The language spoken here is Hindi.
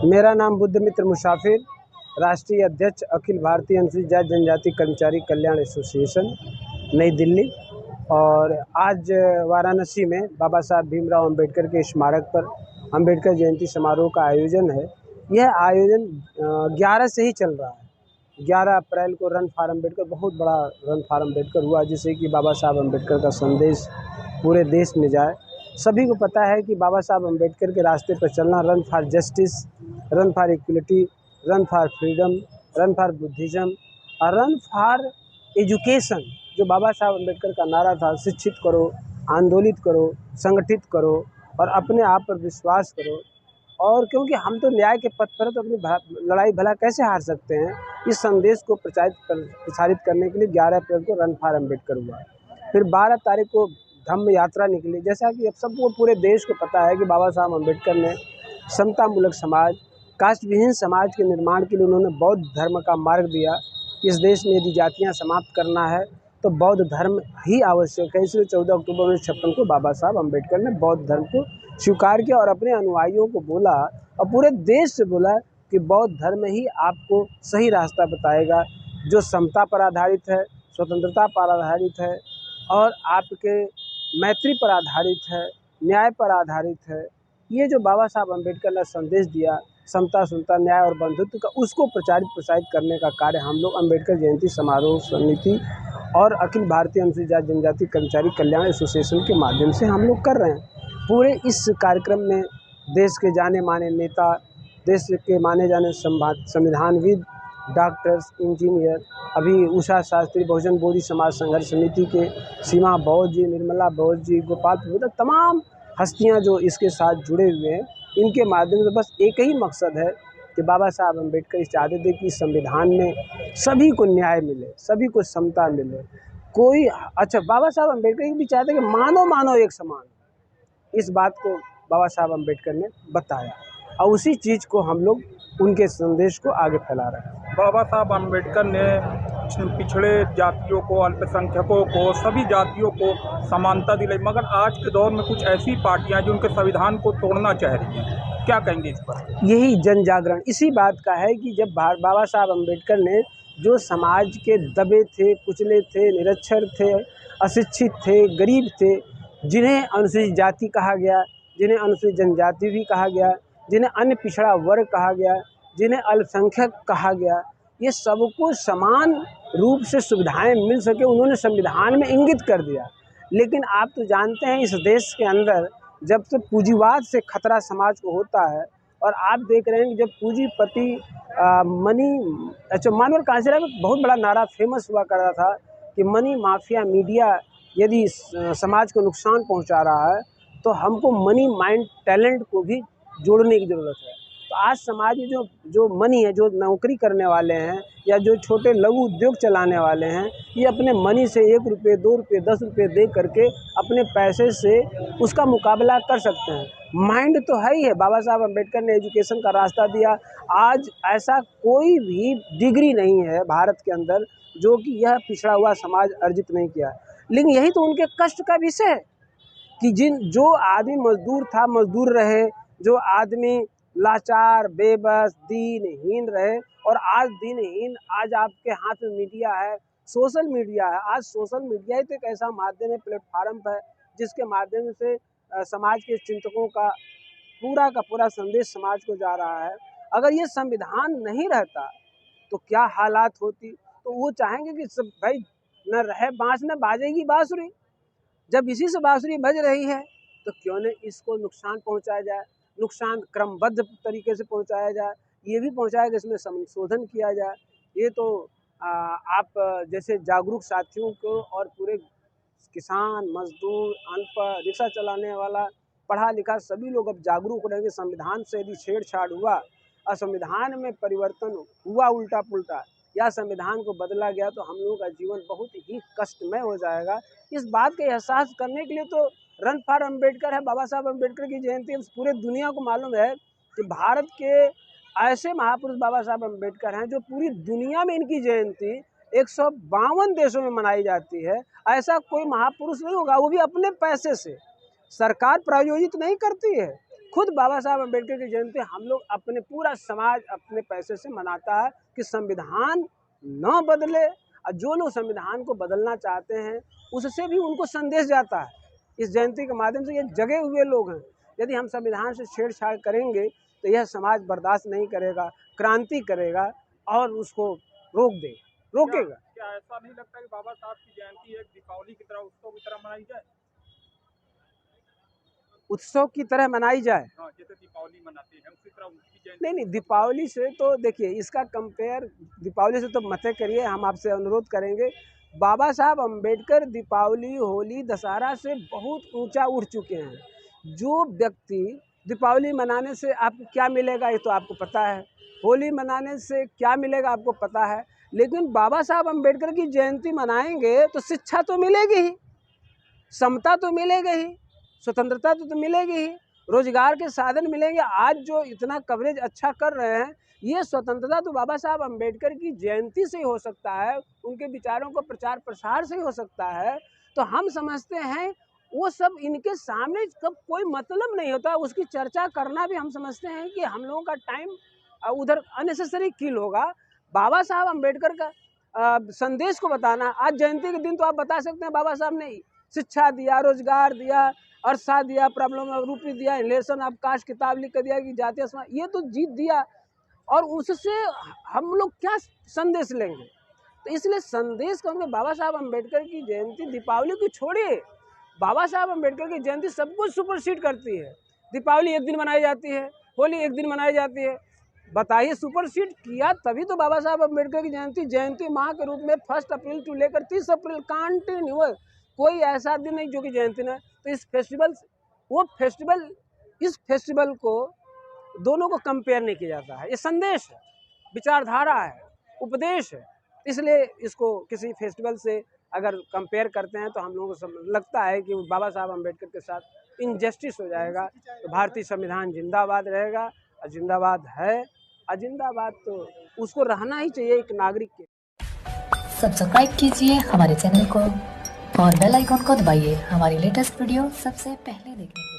मेरा नाम बुद्धमित्र मुसाफिर, राष्ट्रीय अध्यक्ष अखिल भारतीय अनुसूचित जाति जनजाति कर्मचारी कल्याण एसोसिएशन, नई दिल्ली। और आज वाराणसी में बाबा साहब भीमराव अंबेडकर के स्मारक पर अंबेडकर जयंती समारोह का आयोजन है। यह आयोजन 11 से ही चल रहा है। 11 अप्रैल को रन फॉर अम्बेडकर, बहुत बड़ा रन फॉर अम्बेडकर हुआ, जिससे कि बाबा साहब अम्बेडकर का संदेश पूरे देश में जाए। सभी को पता है कि बाबा साहब अम्बेडकर के रास्ते पर चलना, run for justice, run for equality, run for freedom, run for Buddhism और रन फॉर एजुकेशन, जो बाबा साहब अम्बेडकर का नारा था, शिक्षित करो, आंदोलित करो, संगठित करो और अपने आप पर विश्वास करो। और क्योंकि हम तो न्याय के पथ पर, तो अपनी लड़ाई भला कैसे हार सकते हैं, इस संदेश को प्रसारित करने के लिए 11 अप्रैल को रन फॉर अम्बेडकर हुआ। फिर 12 तारीख को धम्म यात्रा निकली। जैसा कि अब सबको, पूरे देश को पता है कि बाबा साहब अम्बेडकर ने समतामूलक समाज, कास्ट विहीन समाज के निर्माण के लिए उन्होंने बौद्ध धर्म का मार्ग दिया। इस देश में यदि जातियाँ समाप्त करना है तो बौद्ध धर्म ही आवश्यक है। इसलिए 14 अक्टूबर 1956 को बाबा साहब अम्बेडकर ने बौद्ध धर्म को स्वीकार किया और अपने अनुयायियों को बोला और पूरे देश से बोला कि बौद्ध धर्म ही आपको सही रास्ता बताएगा, जो समता पर आधारित है, स्वतंत्रता पर आधारित है और आपके मैत्री पर आधारित है, न्याय पर आधारित है। ये जो बाबा साहब अम्बेडकर ने संदेश दिया, समता, सुनता, न्याय और बंधुत्व का, उसको प्रसारित करने का कार्य हम लोग अम्बेडकर जयंती समारोह समिति और अखिल भारतीय अनुसूचित जाति जनजाति कर्मचारी कल्याण एसोसिएशन के माध्यम से हम लोग कर रहे हैं। पूरे इस कार्यक्रम में देश के जाने माने नेता, देश के माने जाने संविधानविद, डॉक्टर्स, इंजीनियर, अभी उषा शास्त्री, बहुजन बोधि समाज संघर्ष समिति के सीमा बौद्ध जी, निर्मला बौद्ध जी, गोपाल प्रभु, तमाम हस्तियां जो इसके साथ जुड़े हुए हैं, इनके माध्यम से बस एक ही मकसद है कि बाबा साहब अम्बेडकर चाहते थे कि संविधान में सभी को न्याय मिले, सभी को समता मिले। कोई बाबा साहब अम्बेडकर भी चाहते कि मानो एक समान। इस बात को बाबा साहब अम्बेडकर ने बताया और उसी चीज़ को हम लोग, उनके संदेश को आगे फैला रहे हैं। बाबा साहब अम्बेडकर ने पिछड़े जातियों को, अल्पसंख्यकों को, सभी जातियों को समानता दिलाई, मगर आज के दौर में कुछ ऐसी पार्टियां जो उनके संविधान को तोड़ना चाह रही हैं। क्या कहेंगे इस पर? यही जन जागरण इसी बात का है कि जब बाबा साहब अम्बेडकर ने, जो समाज के दबे थे, कुचले थे, निरक्षर थे, अशिक्षित थे, गरीब थे, जिन्हें अनुसूचित जाति कहा गया, जिन्हें अनुसूचित जनजाति भी कहा गया, जिन्हें अन्य पिछड़ा वर्ग कहा गया, जिन्हें अल्पसंख्यक कहा गया, ये सबको समान रूप से सुविधाएं मिल सके, उन्होंने संविधान में इंगित कर दिया। लेकिन आप तो जानते हैं, इस देश के अंदर जब से पूंजीवाद से खतरा समाज को होता है, और आप देख रहे हैं कि जब पूंजीपति मानवर कांचरा में बहुत बड़ा नारा फेमस हुआ कर रहा था कि मनी माफिया मीडिया यदि समाज को नुकसान पहुंचा रहा है तो हमको मनी माइंड टैलेंट को भी जोड़ने की ज़रूरत है। तो आज समाज में जो मनी है, जो नौकरी करने वाले हैं या जो छोटे लघु उद्योग चलाने वाले हैं, ये अपने मनी से 1 रुपये, 2 रुपये, 10 रुपये दे करके अपने पैसे से उसका मुकाबला कर सकते हैं। माइंड तो है ही है। बाबा साहब अम्बेडकर ने एजुकेशन का रास्ता दिया। आज ऐसा कोई भी डिग्री नहीं है भारत के अंदर जो कि यह पिछड़ा हुआ समाज अर्जित नहीं किया। लेकिन यही तो उनके कष्ट का विषय है कि जो आदमी मजदूर था, मजदूर रहे, जो आदमी लाचार, बेबस, दीनहीन रहे, और आज दीनहीन, आज आपके हाथ में मीडिया है, सोशल मीडिया है। आज सोशल मीडिया ही तो एक ऐसा माध्यम है, प्लेटफार्म है, जिसके माध्यम से समाज के चिंतकों का पूरा संदेश समाज को जा रहा है। अगर ये संविधान नहीं रहता तो क्या हालात होती। तो वो चाहेंगे कि सब भाई न रहे बांस न बाजेगी बांसुरी। जब इसी से बांसुरी बज रही है तो क्यों न इसको नुकसान पहुंचाया जाए, नुकसान क्रमबद्ध तरीके से पहुंचाया जाए, ये भी पहुंचाया कि इसमें संशोधन किया जाए। ये तो आप जैसे जागरूक साथियों को, और पूरे किसान, मजदूर, अनपढ़, रिक्शा चलाने वाला, पढ़ा लिखा, सभी लोग अब जागरूक रहेंगे। संविधान से यदि छेड़छाड़ हुआ और संविधान में परिवर्तन हुआ उल्टा पुल्टा, या संविधान को बदला गया, तो हम लोगों का जीवन बहुत ही कष्टमय हो जाएगा। इस बात का एहसास करने के लिए तो रन फॉर अम्बेडकर है। बाबा साहब अम्बेडकर की जयंती पूरे दुनिया को मालूम है कि भारत के ऐसे महापुरुष बाबा साहब अम्बेडकर हैं जो पूरी दुनिया में इनकी जयंती 152 देशों में मनाई जाती है। ऐसा कोई महापुरुष नहीं होगा, वो भी अपने पैसे से, सरकार प्रायोजित नहीं करती है। खुद बाबा साहब अम्बेडकर की जयंती हम लोग अपने पूरा समाज अपने पैसे से मनाता है कि संविधान न बदले, और जो लोग संविधान को बदलना चाहते हैं उससे भी उनको संदेश जाता है। इस जयंती के माध्यम से ये जगे हुए लोग हैं। यदि हम संविधान से छेड़छाड़ करेंगे तो यह समाज बर्दाश्त नहीं करेगा, क्रांति करेगा और उसको रोकेगा। क्या ऐसा नहीं लगता कि बाबा साहब की जयंती एक दीपावली की तरह, उत्सव की तरह मनाई जाए? उत्सव की तरह मनाई जाए? हाँ, जैसे दीपावली मनाते हैं उसी तरह उनकी जयंती। नहीं, दीपावली से तो देखिए, इसका कंपेयर दीपावली से तो मत करिए। हम आपसे अनुरोध करेंगे, बाबा साहब अम्बेडकर दीपावली, होली, दशहरा से बहुत ऊंचा उठ चुके हैं। जो व्यक्ति दीपावली मनाने से आपको क्या मिलेगा ये तो आपको पता है, होली मनाने से क्या मिलेगा आपको पता है, लेकिन बाबा साहब अम्बेडकर की जयंती मनाएंगे तो शिक्षा तो मिलेगी ही, समता तो मिलेगी ही, स्वतंत्रता तो मिलेगी ही, रोजगार के साधन मिलेंगे। आज जो इतना कवरेज अच्छा कर रहे हैं, ये स्वतंत्रता तो बाबा साहब अम्बेडकर की जयंती से ही हो सकता है, उनके विचारों को प्रचार प्रसार से ही हो सकता है। तो हम समझते हैं वो सब इनके सामने कब कोई मतलब नहीं होता, उसकी चर्चा करना भी हम समझते हैं कि हम लोगों का टाइम उधर अननेसेसरी किल होगा। बाबा साहब अम्बेडकर का संदेश को बताना, आज जयंती के दिन तो आप बता सकते हैं बाबा साहब ने शिक्षा दिया, रोजगार दिया, अरसा दिया, प्रॉब्लम ऑफ रूपी दिया, रिलेशन ऑफ कास्ट किताब लिख कर दिया कि जातीय समाज, ये तो जीत दिया, और उससे हम लोग क्या संदेश लेंगे? तो इसलिए संदेश कहूँगे बाबा साहब अम्बेडकर की जयंती, दीपावली को छोड़िए, बाबा साहब अम्बेडकर की जयंती सब कुछ सुपरसीड करती है। दीपावली एक दिन मनाई जाती है, होली एक दिन मनाई जाती है, बताइए सुपरसीड किया तभी तो बाबा साहब अम्बेडकर की जयंती माह के रूप में 1 अप्रैल से लेकर 30 अप्रैल कंटिन्यूअस, कोई ऐसा दिन नहीं जो कि जयंती न। तो इस फेस्टिवल को दोनों को कंपेयर नहीं किया जाता है। ये संदेश है, विचारधारा है, उपदेश है, इसलिए इसको किसी फेस्टिवल से अगर कंपेयर करते हैं तो हम लोगों को लगता है कि बाबा साहब अम्बेडकर के साथ इनजस्टिस हो जाएगा। तो भारतीय संविधान जिंदाबाद रहेगा, और जिंदाबाद है, और जिंदाबाद तो उसको रहना ही चाहिए एक नागरिक के। सब्सक्राइब कीजिए हमारे चैनल को और बेल आइकॉन को दबाइए हमारी लेटेस्ट वीडियो सबसे पहले देखने के लिए।